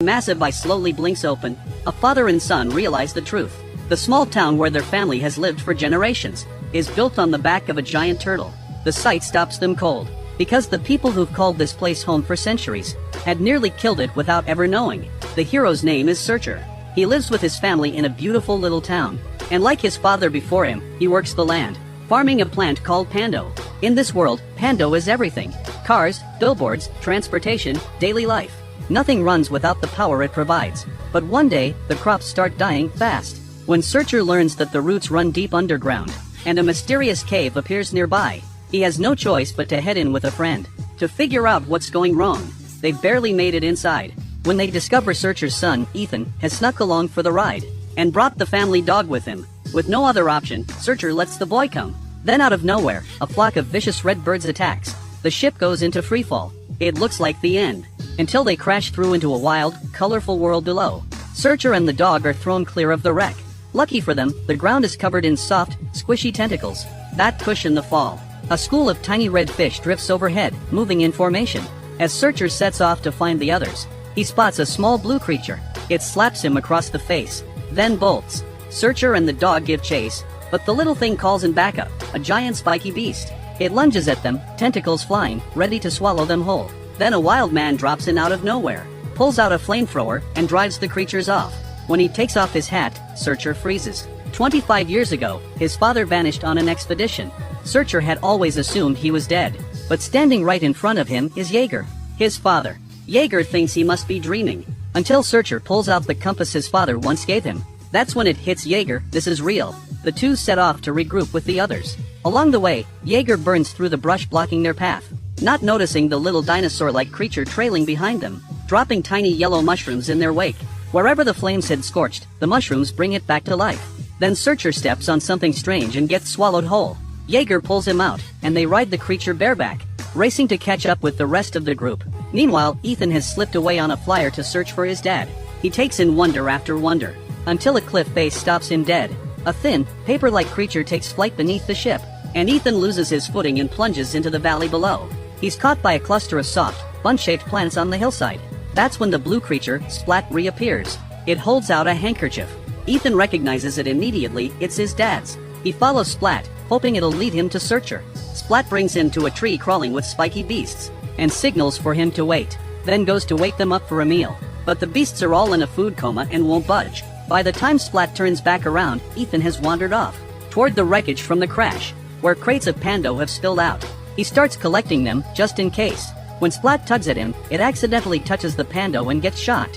massive eye slowly blinks open. A father and son realize the truth. The small town where their family has lived for generations is built on the back of a giant turtle. The sight stops them cold, because the people who've called this place home for centuries had nearly killed it without ever knowing. The hero's name is Searcher. He lives with his family in a beautiful little town, and like his father before him, he works the land, farming a plant called Pando. In this world, Pando is everything: cars, billboards, transportation, daily life. Nothing runs without the power it provides. But one day, the crops start dying fast. When Searcher learns that the roots run deep underground, and a mysterious cave appears nearby, he has no choice but to head in with a friend to figure out what's going wrong. They've barely made it inside when they discover Searcher's son, Ethan, has snuck along for the ride and brought the family dog with him. With no other option, Searcher lets the boy come. Then out of nowhere, a flock of vicious red birds attacks. The ship goes into freefall. It looks like the end, until they crash through into a wild, colorful world below. Searcher and the dog are thrown clear of the wreck. Lucky for them, the ground is covered in soft, squishy tentacles that cushion the fall. A school of tiny red fish drifts overhead, moving in formation. As Searcher sets off to find the others, he spots a small blue creature. It slaps him across the face, then bolts. Searcher and the dog give chase, but the little thing calls in backup, a giant spiky beast. It lunges at them, tentacles flying, ready to swallow them whole. Then a wild man drops in out of nowhere, pulls out a flamethrower, and drives the creatures off. When he takes off his hat, Searcher freezes. 25 years ago, his father vanished on an expedition. Searcher had always assumed he was dead, but standing right in front of him is Jaeger, his father. Jaeger thinks he must be dreaming, until Searcher pulls out the compass his father once gave him. That's when it hits Jaeger, this is real. The two set off to regroup with the others. Along the way, Jaeger burns through the brush blocking their path, not noticing the little dinosaur-like creature trailing behind them, dropping tiny yellow mushrooms in their wake. Wherever the flames had scorched, the mushrooms bring it back to life. Then Searcher steps on something strange and gets swallowed whole. Jaeger pulls him out, and they ride the creature bareback, racing to catch up with the rest of the group. Meanwhile, Ethan has slipped away on a flyer to search for his dad. He takes in wonder after wonder, until a cliff face stops him dead. A thin, paper-like creature takes flight beneath the ship, and Ethan loses his footing and plunges into the valley below. He's caught by a cluster of soft, bun-shaped plants on the hillside. That's when the blue creature, Splat, reappears. It holds out a handkerchief. Ethan recognizes it immediately, it's his dad's. He follows Splat, hoping it'll lead him to Searcher. Splat brings him to a tree crawling with spiky beasts, and signals for him to wait, then goes to wake them up for a meal. But the beasts are all in a food coma and won't budge. By the time Splat turns back around, Ethan has wandered off, toward the wreckage from the crash, where crates of Pando have spilled out. He starts collecting them, just in case. When Splat tugs at him, it accidentally touches the Pando and gets shot.